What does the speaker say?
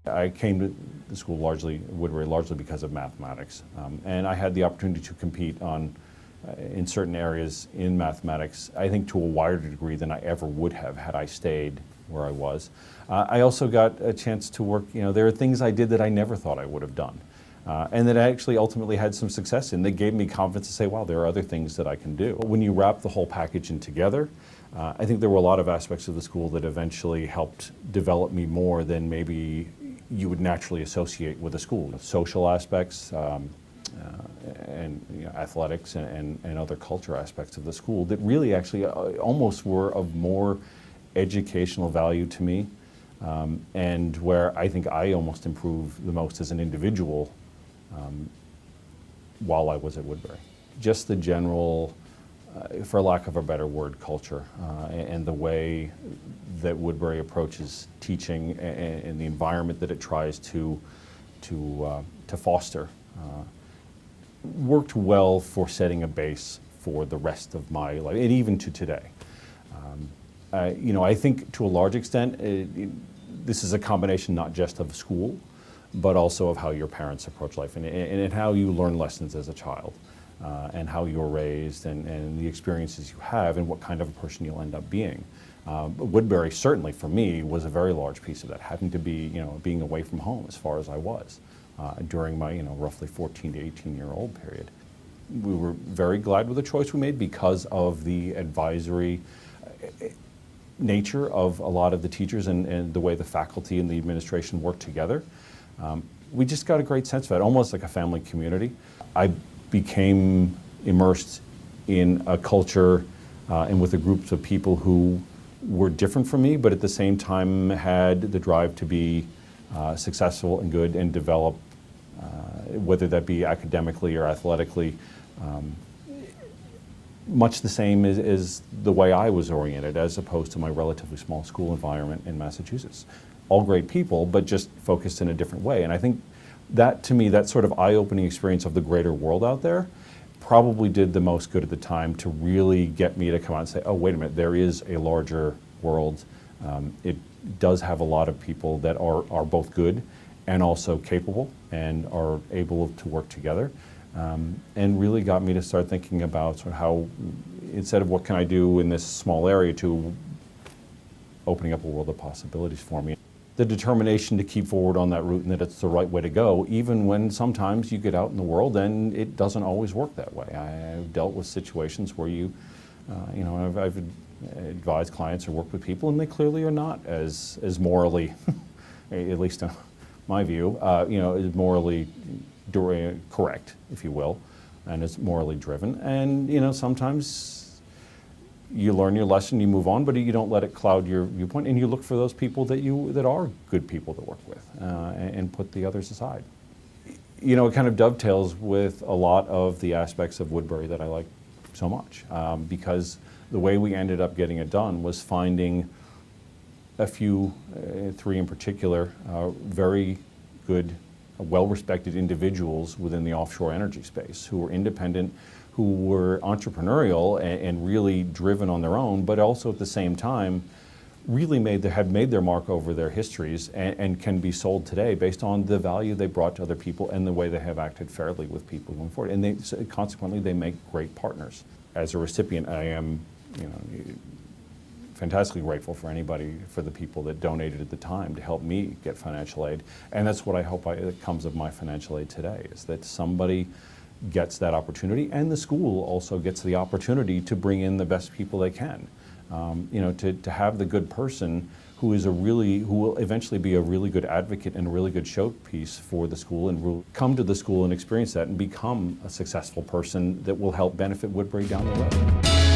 I came to the school Woodberry largely because of mathematics. And I had the opportunity to compete in certain areas in mathematics, I think to a wider degree than I ever would have had I stayed where I was. I also got a chance to work, there are things I did that I never thought I would have done. And that I actually ultimately had some success in. They gave me confidence to say, wow, there are other things that I can do. When you wrap the whole package in together, I think there were a lot of aspects of the school that eventually helped develop me more than maybe you would naturally associate with a school. Social aspects, and athletics and other culture aspects of the school that really actually almost were of more educational value to me, and where I think I almost improved the most as an individual while I was at Woodberry. Just the general, for lack of a better word, culture and the way that Woodberry approaches teaching and the environment that it tries to foster worked well for setting a base for the rest of my life, and even to today. I think to a large extent, this is a combination not just of school, but also of how your parents approach life and how you learn lessons as a child, and how you're raised and the experiences you have and what kind of a person you'll end up being. Woodberry certainly for me was a very large piece of that, having to be, being away from home as far as I was during my, roughly 14 to 18-year-old period. We were very glad with the choice we made because of the advisory nature of a lot of the teachers and the way the faculty and the administration worked together. We just got a great sense of it, almost like a family community. I became immersed in a culture and with a group of people who were different from me, but at the same time had the drive to be successful and good and develop, whether that be academically or athletically, much the same as the way I was oriented, as opposed to my relatively small school environment in Massachusetts. All great people, but just focused in a different way. And I think that, to me, that sort of eye-opening experience of the greater world out there probably did the most good at the time to really get me to come out and say, oh, wait a minute, there is a larger world. It does have a lot of people that are both good and also capable and are able to work together. And really got me to start thinking about sort of how, instead of what can I do in this small area, to opening up a world of possibilities for me. The determination to keep forward on that route and that it's the right way to go, even when sometimes you get out in the world and it doesn't always work that way. I've dealt with situations where I've advised clients or worked with people and they clearly are not as morally, at least in my view, is morally correct, if you will, and is morally driven. And sometimes you learn your lesson, you move on, but you don't let it cloud your viewpoint, and you look for those people that are good people to work with, and put the others aside. It kind of dovetails with a lot of the aspects of Woodberry that I like so much, because the way we ended up getting it done was finding a few, three in particular, very good, well-respected individuals within the offshore energy space who were independent, who were entrepreneurial and really driven on their own, but also at the same time really had made their mark over their histories and can be sold today based on the value they brought to other people and the way they have acted fairly with people going forward. And consequently, they make great partners. As a recipient, I am fantastically grateful for the people that donated at the time to help me get financial aid. And that's what I hope that comes of my financial aid today, is that somebody gets that opportunity, and the school also gets the opportunity to bring in the best people they can. To have the good person who will eventually be a really good advocate and a really good showpiece for the school, and will come to the school and experience that and become a successful person that will help benefit Woodberry down the road.